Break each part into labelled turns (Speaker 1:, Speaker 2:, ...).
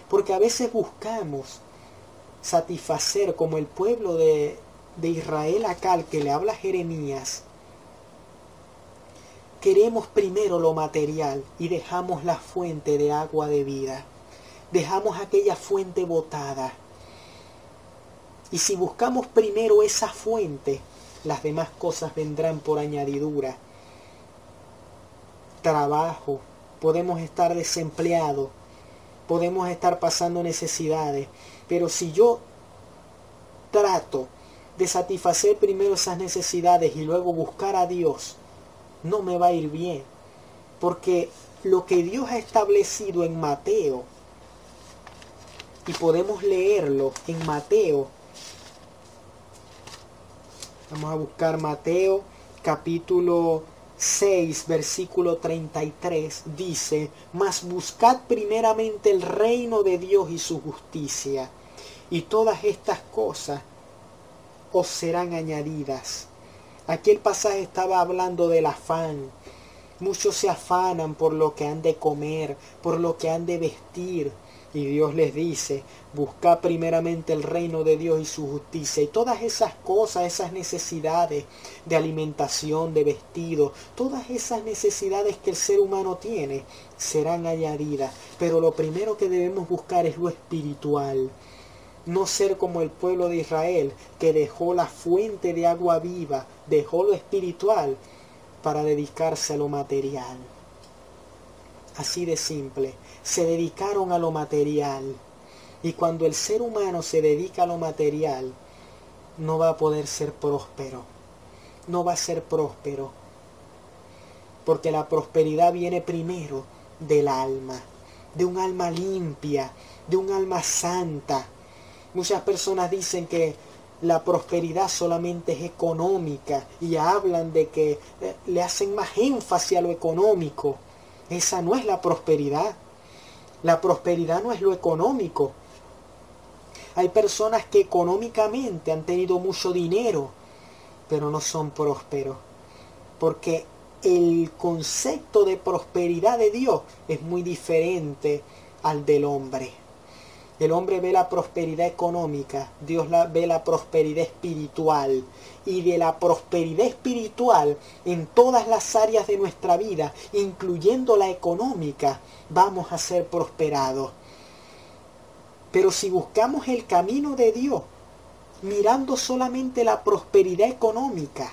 Speaker 1: Porque a veces buscamos satisfacer, como el pueblo de Israel acá, al que le habla Jeremías. Queremos primero lo material y dejamos la fuente de agua de vida. Dejamos aquella fuente botada. Y si buscamos primero esa fuente, las demás cosas vendrán por añadidura. Trabajo, podemos estar desempleados, podemos estar pasando necesidades, pero si yo trato de satisfacer primero esas necesidades y luego buscar a Dios, no me va a ir bien, porque lo que Dios ha establecido en Mateo, y podemos leerlo en Mateo, vamos a buscar Mateo capítulo 6, versículo 33, dice: mas buscad primeramente el reino de Dios y su justicia, y todas estas cosas os serán añadidas. Aquí el pasaje estaba hablando del afán. Muchos se afanan por lo que han de comer, por lo que han de vestir. Y Dios les dice: buscad primeramente el reino de Dios y su justicia. Y todas esas cosas, esas necesidades de alimentación, de vestido, todas esas necesidades que el ser humano tiene, serán añadidas. Pero lo primero que debemos buscar es lo espiritual. No ser como el pueblo de Israel, que dejó la fuente de agua viva, dejó lo espiritual para dedicarse a lo material. Así de simple, se dedicaron a lo material. Y cuando el ser humano se dedica a lo material, no va a poder ser próspero. No va a ser próspero. Porque la prosperidad viene primero del alma, de un alma limpia, de un alma santa. Muchas personas dicen que la prosperidad solamente es económica y hablan de que le hacen más énfasis a lo económico. Esa no es la prosperidad. La prosperidad no es lo económico. Hay personas que económicamente han tenido mucho dinero, pero no son prósperos. Porque el concepto de prosperidad de Dios es muy diferente al del hombre. El hombre ve la prosperidad económica, Dios ve la prosperidad espiritual. Y de la prosperidad espiritual en todas las áreas de nuestra vida, incluyendo la económica, vamos a ser prosperados. Pero si buscamos el camino de Dios, mirando solamente la prosperidad económica,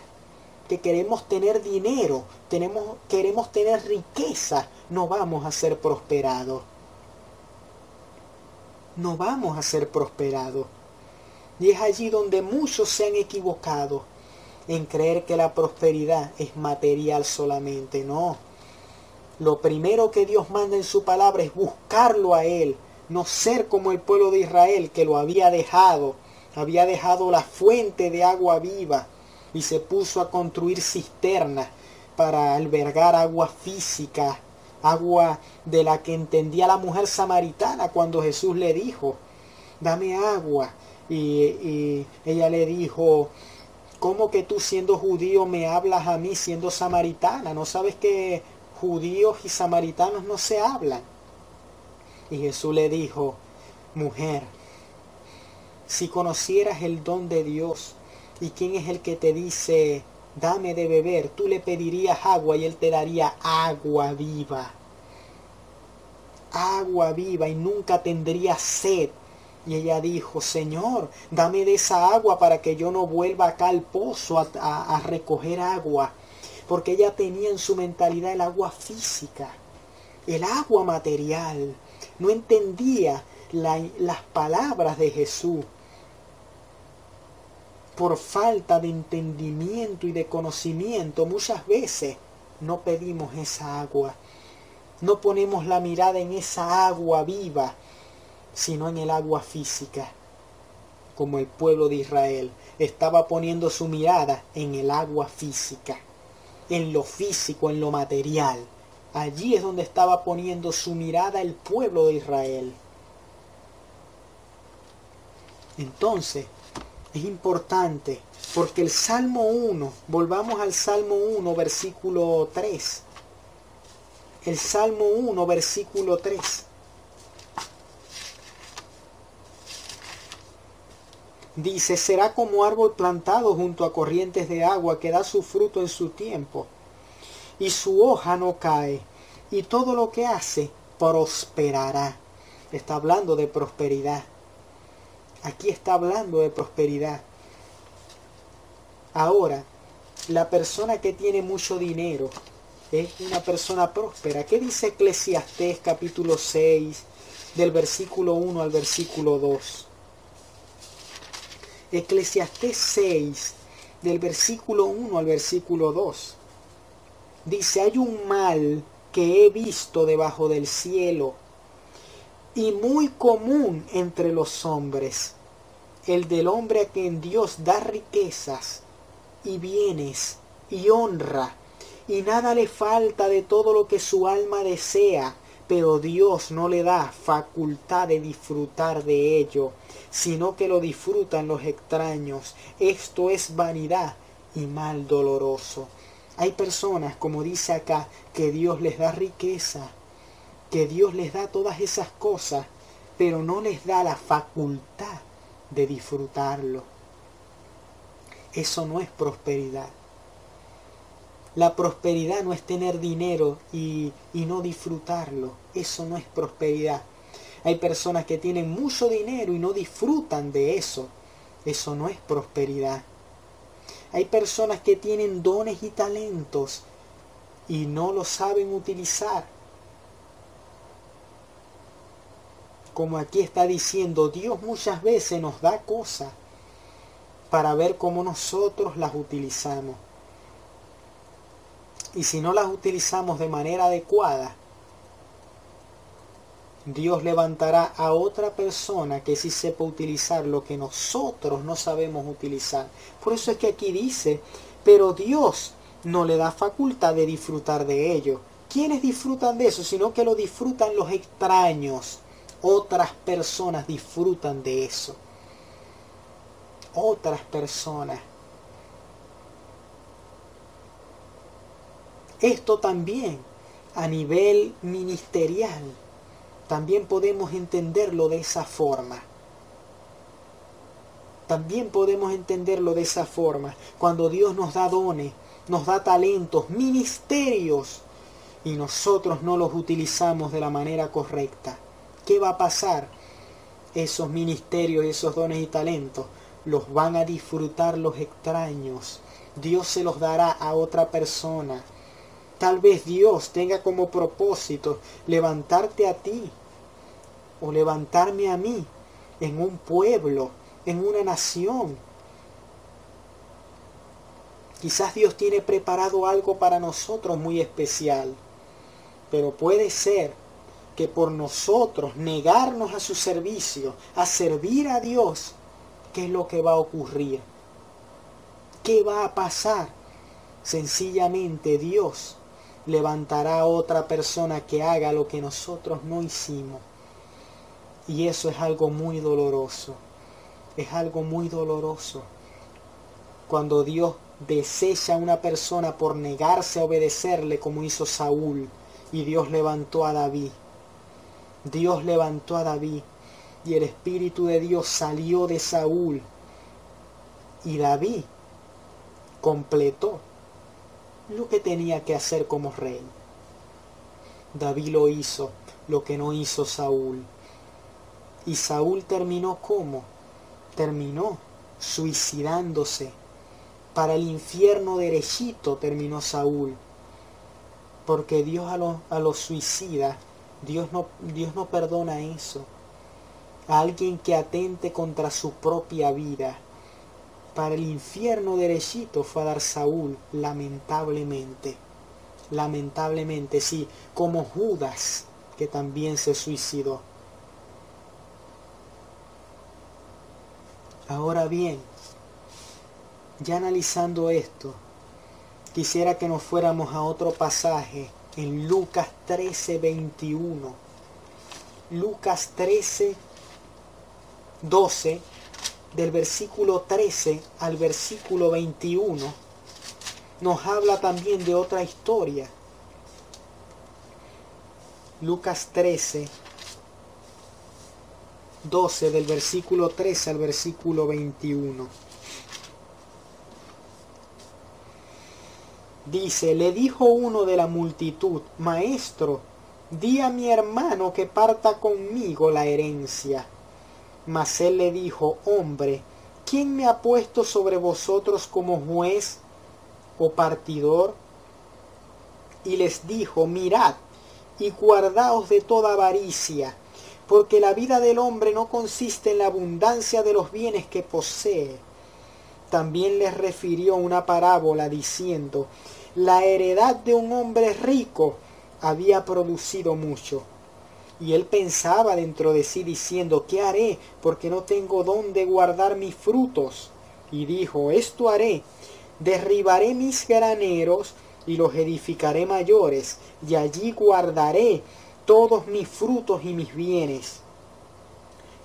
Speaker 1: que queremos tener dinero, queremos tener riqueza, no vamos a ser prosperados. No vamos a ser prosperados. Y es allí donde muchos se han equivocado, en creer que la prosperidad es material solamente. No. Lo primero que Dios manda en su palabra es buscarlo a Él, no ser como el pueblo de Israel, que lo había dejado la fuente de agua viva y se puso a construir cisternas para albergar agua física, agua de la que entendía la mujer samaritana cuando Jesús le dijo: dame agua. Y ella le dijo: ¿cómo que tú, siendo judío, me hablas a mí siendo samaritana? ¿No sabes que judíos y samaritanos no se hablan? Y Jesús le dijo: mujer, si conocieras el don de Dios y quién es el que te dice dame de beber, tú le pedirías agua y Él te daría agua viva. Agua viva, y nunca tendrías sed. Y ella dijo: Señor, dame de esa agua para que yo no vuelva acá al pozo a recoger agua. Porque ella tenía en su mentalidad el agua física, el agua material. No entendía las palabras de Jesús. Por falta de entendimiento y de conocimiento, muchas veces no pedimos esa agua. No ponemos la mirada en esa agua viva, sino en el agua física. Como el pueblo de Israel estaba poniendo su mirada en el agua física, en lo físico, en lo material. Allí es donde estaba poniendo su mirada el pueblo de Israel. Entonces, es importante, porque el Salmo 1, volvamos al Salmo 1, versículo 3. El Salmo 1, versículo 3. Dice, será como árbol plantado junto a corrientes de agua que da su fruto en su tiempo, y su hoja no cae, y todo lo que hace prosperará. Está hablando de prosperidad. Aquí está hablando de prosperidad. Ahora, la persona que tiene mucho dinero es una persona próspera. ¿Qué dice Eclesiastés capítulo 6, del versículo 1 al versículo 2? Eclesiastés 6, del versículo 1 al versículo 2. Dice, hay un mal que he visto debajo del cielo y muy común entre los hombres, el del hombre a quien Dios da riquezas y bienes y honra, y nada le falta de todo lo que su alma desea, pero Dios no le da facultad de disfrutar de ello, sino que lo disfrutan los extraños. Esto es vanidad y mal doloroso. Hay personas, como dice acá, que Dios les da riqueza, que Dios les da todas esas cosas, pero no les da la facultad de disfrutarlo. Eso no es prosperidad. La prosperidad no es tener dinero y no disfrutarlo. Eso no es prosperidad. Hay personas que tienen mucho dinero y no disfrutan de eso. Eso no es prosperidad. Hay personas que tienen dones y talentos y no los saben utilizar. Como aquí está diciendo, Dios muchas veces nos da cosas para ver cómo nosotros las utilizamos. Y si no las utilizamos de manera adecuada, Dios levantará a otra persona que sí sepa utilizar lo que nosotros no sabemos utilizar. Por eso es que aquí dice, pero Dios no le da facultad de disfrutar de ello. ¿Quiénes disfrutan de eso? Sino que lo disfrutan los extraños. Otras personas disfrutan de eso. Otras personas. Esto también a nivel ministerial. También podemos entenderlo de esa forma. También podemos entenderlo de esa forma. Cuando Dios nos da dones, nos da talentos, ministerios, y nosotros no los utilizamos de la manera correcta. ¿Qué va a pasar? Esos ministerios, esos dones y talentos, los van a disfrutar los extraños. Dios se los dará a otra persona. Tal vez Dios tenga como propósito levantarte a ti o levantarme a mí en un pueblo, en una nación. Quizás Dios tiene preparado algo para nosotros muy especial, pero puede ser que por nosotros negarnos a su servicio, a servir a Dios, ¿qué es lo que va a ocurrir? ¿Qué va a pasar? Sencillamente Dios levantará a otra persona que haga lo que nosotros no hicimos. Y eso es algo muy doloroso. Es algo muy doloroso. Cuando Dios desecha a una persona por negarse a obedecerle, como hizo Saúl, y Dios levantó a David. Dios levantó a David y el Espíritu de Dios salió de Saúl. Y David completó lo que tenía que hacer como rey. David lo hizo, lo que no hizo Saúl. Y Saúl terminó ¿cómo? Terminó suicidándose. Para el infierno derechito terminó Saúl. Porque Dios a los suicidas, Dios no perdona eso. A alguien que atente contra su propia vida. Para el infierno derechito fue a dar Saúl, lamentablemente. Lamentablemente, sí, como Judas, que también se suicidó. Ahora bien, ya analizando esto, quisiera que nos fuéramos a otro pasaje en Lucas 13:21. Lucas 13:12, del versículo 13 al versículo 21, nos habla también de otra historia. Lucas 13, 12 del versículo 13 al versículo 21. Dice, le dijo uno de la multitud, Maestro, di a mi hermano que parta conmigo la herencia. Mas él le dijo, Hombre, ¿quién me ha puesto sobre vosotros como juez o partidor? Y les dijo, mirad y guardaos de toda avaricia, porque la vida del hombre no consiste en la abundancia de los bienes que posee. También les refirió una parábola diciendo, la heredad de un hombre rico había producido mucho. Y él pensaba dentro de sí diciendo, ¿qué haré? Porque no tengo dónde guardar mis frutos. Y dijo, esto haré, derribaré mis graneros y los edificaré mayores, y allí guardaré todos mis frutos y mis bienes.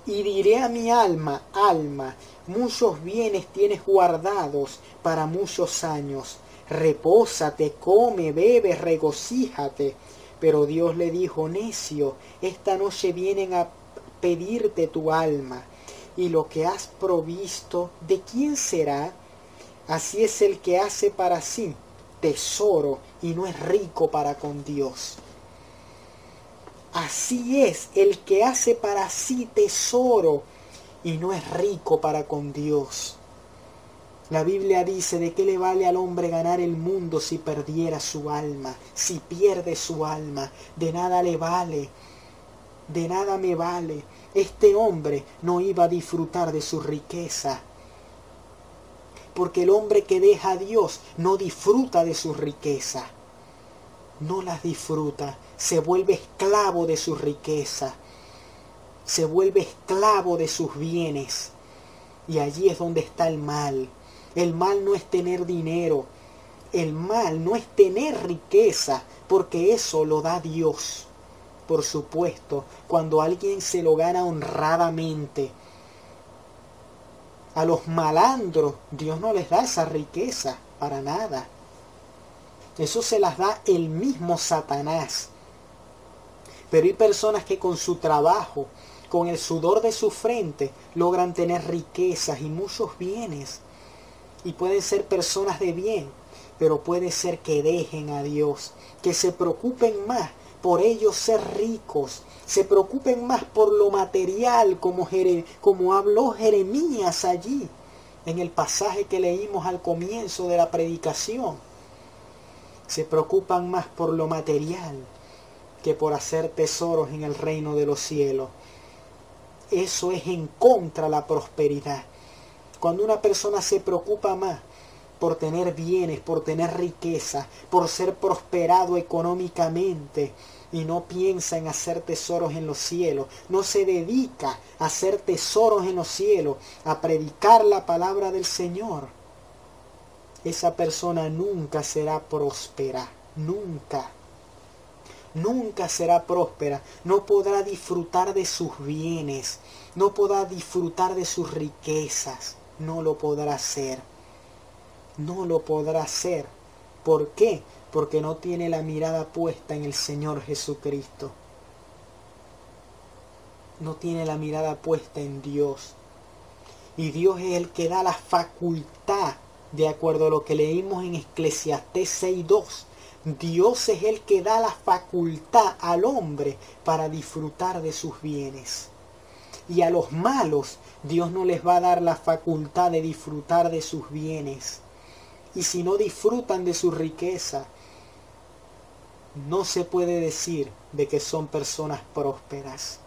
Speaker 1: Y diré a mi alma, alma, muchos bienes tienes guardados para muchos años. Repósate, come, bebe, regocíjate. Pero Dios le dijo, necio, esta noche vienen a pedirte tu alma, y lo que has provisto, ¿de quién será? Así es el que hace para sí tesoro y no es rico para con Dios. Así es el que hace para sí tesoro y no es rico para con Dios. La Biblia dice, ¿de qué le vale al hombre ganar el mundo si perdiera su alma? Si pierde su alma, de nada le vale, de nada me vale. Este hombre no iba a disfrutar de su riqueza, porque el hombre que deja a Dios no disfruta de su riqueza, no las disfruta, se vuelve esclavo de su riqueza, se vuelve esclavo de sus bienes, y allí es donde está el mal. El mal no es tener dinero, el mal no es tener riqueza, porque eso lo da Dios. Por supuesto, cuando alguien se lo gana honradamente. A los malandros Dios no les da esa riqueza para nada. Eso se las da el mismo Satanás. Pero hay personas que con su trabajo, con el sudor de su frente, logran tener riquezas y muchos bienes. Y pueden ser personas de bien, pero puede ser que dejen a Dios, que se preocupen más por ellos ser ricos, se preocupen más por lo material, como habló Jeremías allí, en el pasaje que leímos al comienzo de la predicación. Se preocupan más por lo material que por hacer tesoros en el reino de los cielos. Eso es en contra de la prosperidad. Cuando una persona se preocupa más por tener bienes, por tener riqueza, por ser prosperado económicamente, y no piensa en hacer tesoros en los cielos, no se dedica a hacer tesoros en los cielos, a predicar la palabra del Señor, esa persona nunca será próspera, nunca. Nunca será próspera, no podrá disfrutar de sus bienes, no podrá disfrutar de sus riquezas, no lo podrá hacer, no lo podrá hacer. ¿Por qué? Porque no tiene la mirada puesta en el Señor Jesucristo, no tiene la mirada puesta en Dios, y Dios es el que da la facultad, de acuerdo a lo que leímos en Eclesiastés 6:2, Dios es el que da la facultad al hombre para disfrutar de sus bienes. Y a los malos, Dios no les va a dar la facultad de disfrutar de sus bienes. Y si no disfrutan de su riqueza, no se puede decir de que son personas prósperas.